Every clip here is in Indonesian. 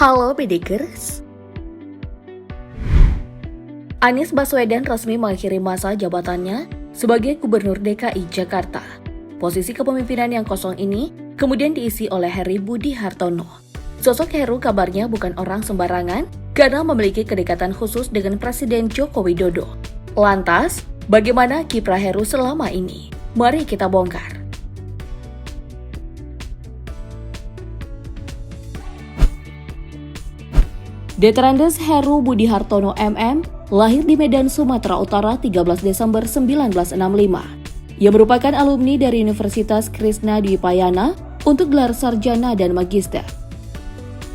Halo Pedikers. Anies Baswedan resmi mengakhiri masa jabatannya sebagai Gubernur DKI Jakarta. Posisi kepemimpinan yang kosong ini kemudian diisi oleh Heru Budi Hartono. Sosok Heru kabarnya bukan orang sembarangan karena memiliki kedekatan khusus dengan Presiden Joko Widodo. Lantas, bagaimana kiprah Heru selama ini? Mari kita bongkar. Detrandes Heru Budi Hartono MM lahir di Medan, Sumatera Utara 13 Desember 1965. Ia merupakan alumni dari Universitas Krishna Dwipayana untuk gelar sarjana dan magister.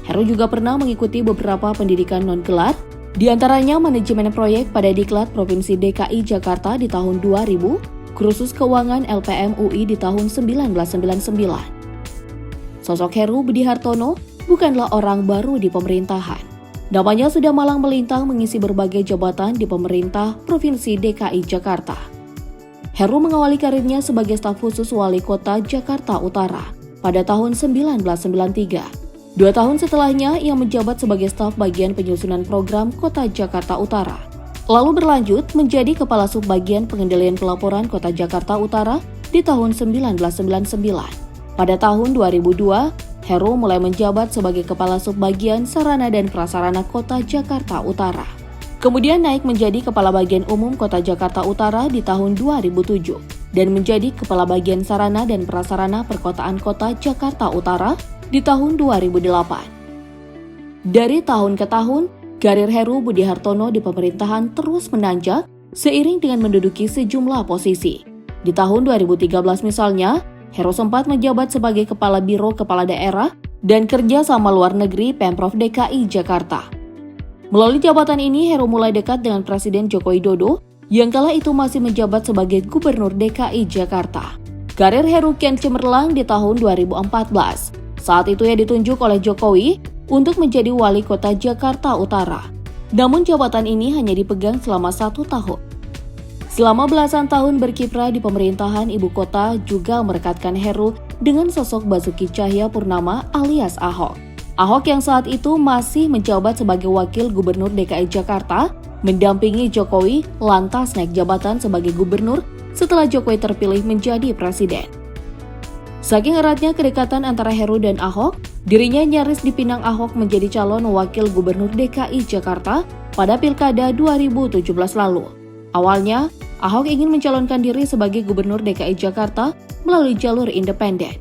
Heru juga pernah mengikuti beberapa pendidikan non-gelar, di antaranya manajemen proyek pada Diklat Provinsi DKI Jakarta di tahun 2000, kursus keuangan LPM UI di tahun 1999. Sosok Heru Budi Hartono bukanlah orang baru di pemerintahan. Namanya sudah malang melintang mengisi berbagai jabatan di pemerintah Provinsi DKI Jakarta. Heru mengawali karirnya sebagai staf khusus Wali Kota Jakarta Utara pada tahun 1993. 2 tahun setelahnya, ia menjabat sebagai staf bagian penyusunan program Kota Jakarta Utara. Lalu berlanjut menjadi Kepala Subbagian Pengendalian Pelaporan Kota Jakarta Utara di tahun 1999. Pada tahun 2002, Heru mulai menjabat sebagai Kepala Subbagian Sarana dan Prasarana Kota Jakarta Utara. Kemudian naik menjadi Kepala Bagian Umum Kota Jakarta Utara di tahun 2007 dan menjadi Kepala Bagian Sarana dan Prasarana Perkotaan Kota Jakarta Utara di tahun 2008. Dari tahun ke tahun, karir Heru Budi Hartono di pemerintahan terus menanjak seiring dengan menduduki sejumlah posisi. Di tahun 2013 misalnya, Heru sempat menjabat sebagai Kepala Biro Kepala Daerah dan Kerja Sama Luar Negeri Pemprov DKI Jakarta. Melalui jabatan ini, Heru mulai dekat dengan Presiden Joko Widodo yang kala itu masih menjabat sebagai Gubernur DKI Jakarta. Karir Heru kian cemerlang di tahun 2014. Saat itu ia ditunjuk oleh Jokowi untuk menjadi Wali Kota Jakarta Utara. Namun jabatan ini hanya dipegang selama 1 tahun. Selama belasan tahun berkiprah di pemerintahan ibu kota juga merekatkan Heru dengan sosok Basuki Cahayapurnama alias Ahok. Ahok yang saat itu masih menjabat sebagai Wakil Gubernur DKI Jakarta, mendampingi Jokowi lantas naik jabatan sebagai gubernur setelah Jokowi terpilih menjadi presiden. Saking eratnya kedekatan antara Heru dan Ahok, dirinya nyaris dipinang Ahok menjadi calon Wakil Gubernur DKI Jakarta pada Pilkada 2017 lalu. Awalnya, Ahok ingin mencalonkan diri sebagai Gubernur DKI Jakarta melalui jalur independen.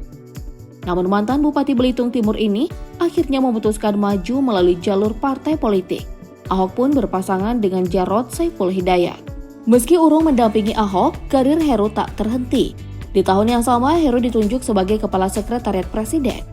Namun mantan Bupati Belitung Timur ini akhirnya memutuskan maju melalui jalur partai politik. Ahok pun berpasangan dengan Jarod Saiful Hidayat. Meski urung mendampingi Ahok, karir Heru tak terhenti. Di tahun yang sama, Heru ditunjuk sebagai Kepala Sekretariat Presiden.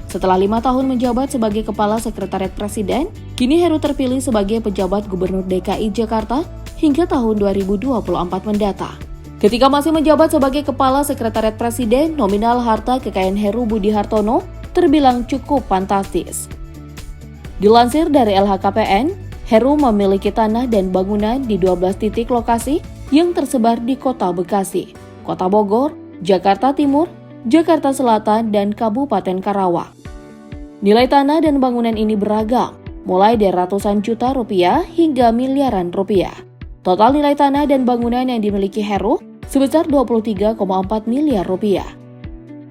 Setelah 5 tahun menjabat sebagai Kepala Sekretariat Presiden, kini Heru terpilih sebagai pejabat Gubernur DKI Jakarta hingga tahun 2024 mendatang. Ketika masih menjabat sebagai Kepala Sekretariat Presiden, nominal harta kekayaan Heru Budi Hartono terbilang cukup fantastis. Dilansir dari LHKPN, Heru memiliki tanah dan bangunan di 12 titik lokasi yang tersebar di Kota Bekasi, Kota Bogor, Jakarta Timur, Jakarta Selatan, dan Kabupaten Karawang. Nilai tanah dan bangunan ini beragam, mulai dari ratusan juta rupiah hingga miliaran rupiah. Total nilai tanah dan bangunan yang dimiliki Heru sebesar 23,4 miliar rupiah.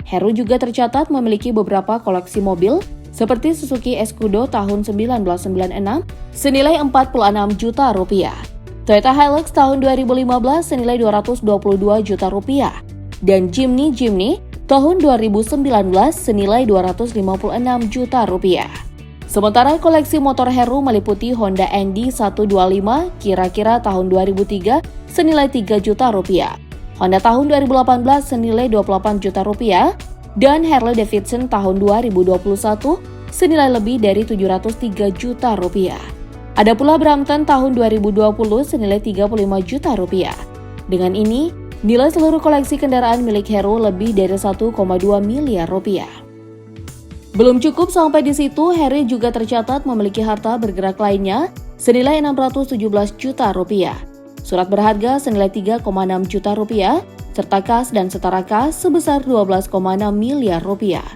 Heru juga tercatat memiliki beberapa koleksi mobil seperti Suzuki Escudo tahun 1996 senilai 46 juta rupiah, Toyota Hilux tahun 2015 senilai 222 juta rupiah, dan Jimny tahun 2019 senilai 256 juta rupiah. Sementara koleksi motor Heru meliputi Honda ND 125 kira-kira tahun 2003 senilai 3 juta rupiah, Honda tahun 2018 senilai 28 juta rupiah, dan Harley Davidson tahun 2021 senilai lebih dari 703 juta rupiah. Ada pula Brampton tahun 2020 senilai 35 juta rupiah. Dengan ini, nilai seluruh koleksi kendaraan milik Heru lebih dari 1,2 miliar rupiah. Belum cukup sampai di situ, Heru juga tercatat memiliki harta bergerak lainnya senilai 617 juta rupiah, surat berharga senilai 3,6 juta rupiah, serta kas dan setara kas sebesar 12,6 miliar rupiah.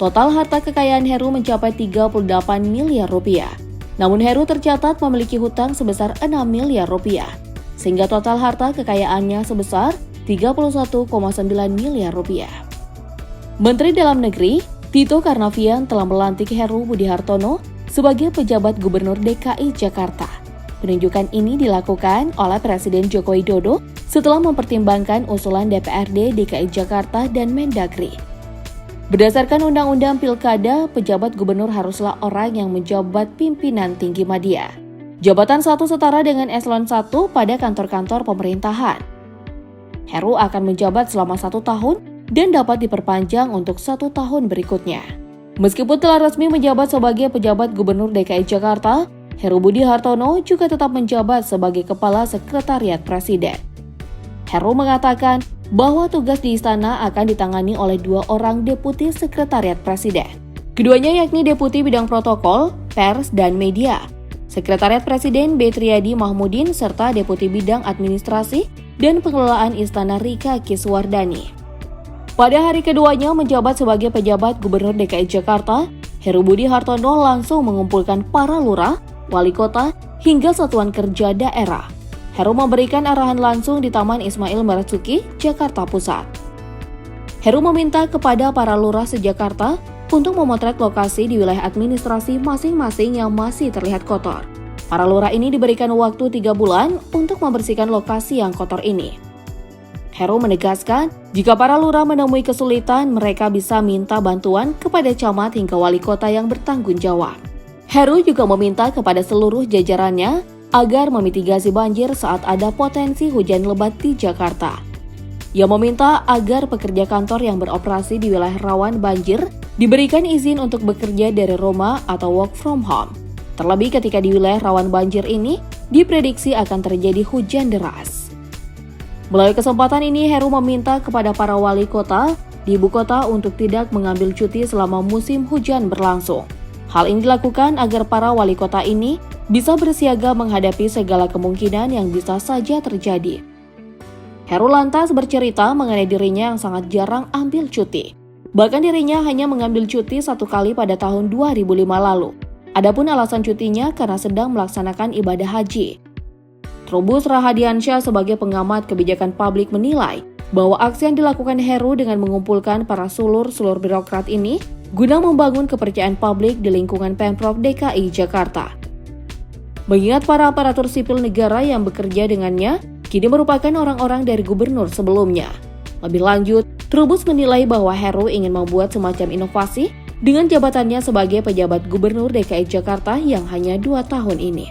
Total harta kekayaan Heru mencapai 38 miliar rupiah. Namun Heru tercatat memiliki hutang sebesar 6 miliar rupiah, sehingga total harta kekayaannya sebesar 31,9 miliar rupiah. Menteri Dalam Negeri Tito Karnavian telah melantik Heru Budi Hartono sebagai pejabat Gubernur DKI Jakarta. Penunjukan ini dilakukan oleh Presiden Joko Widodo setelah mempertimbangkan usulan DPRD DKI Jakarta dan Mendagri. Berdasarkan Undang-Undang Pilkada, pejabat gubernur haruslah orang yang menjabat pimpinan tinggi media. Jabatan satu setara dengan eselon 1 pada kantor-kantor pemerintahan. Heru akan menjabat selama 1 tahun dan dapat diperpanjang untuk 1 tahun berikutnya. Meskipun telah resmi menjabat sebagai pejabat gubernur DKI Jakarta, Heru Budi Hartono juga tetap menjabat sebagai Kepala Sekretariat Presiden. Heru mengatakan bahwa tugas di istana akan ditangani oleh 2 orang Deputi Sekretariat Presiden. Keduanya yakni Deputi Bidang Protokol, Pers, dan Media, Sekretariat Presiden B. Triadi Mahmudin, serta Deputi Bidang Administrasi dan Pengelolaan Istana Rika Kiswardani. Pada hari keduanya menjabat sebagai pejabat Gubernur DKI Jakarta, Heru Budi Hartono langsung mengumpulkan para lurah, wali kota, hingga satuan kerja daerah. Heru memberikan arahan langsung di Taman Ismail Marzuki, Jakarta Pusat. Heru meminta kepada para lurah se-Jakarta untuk memotret lokasi di wilayah administrasi masing-masing yang masih terlihat kotor. Para lurah ini diberikan waktu 3 bulan untuk membersihkan lokasi yang kotor ini. Heru menegaskan, jika para lurah menemui kesulitan, mereka bisa minta bantuan kepada camat hingga wali kota yang bertanggung jawab. Heru juga meminta kepada seluruh jajarannya agar memitigasi banjir saat ada potensi hujan lebat di Jakarta. Ia meminta agar pekerja kantor yang beroperasi di wilayah rawan banjir diberikan izin untuk bekerja dari rumah atau work from home. Terlebih ketika di wilayah rawan banjir ini diprediksi akan terjadi hujan deras. Melalui kesempatan ini, Heru meminta kepada para wali kota di ibu kota untuk tidak mengambil cuti selama musim hujan berlangsung. Hal ini dilakukan agar para wali kota ini bisa bersiaga menghadapi segala kemungkinan yang bisa saja terjadi. Heru lantas bercerita mengenai dirinya yang sangat jarang ambil cuti. Bahkan dirinya hanya mengambil cuti 1 kali pada tahun 2005 lalu. Adapun alasan cutinya karena sedang melaksanakan ibadah haji. Trubus Rahadiansyah sebagai pengamat kebijakan publik menilai bahwa aksi yang dilakukan Heru dengan mengumpulkan para sulur-sulur birokrat ini guna membangun kepercayaan publik di lingkungan Pemprov DKI Jakarta. Mengingat para aparatur sipil negara yang bekerja dengannya kini merupakan orang-orang dari gubernur sebelumnya. Lebih lanjut, Trubus menilai bahwa Heru ingin membuat semacam inovasi dengan jabatannya sebagai pejabat gubernur DKI Jakarta yang hanya 2 tahun ini.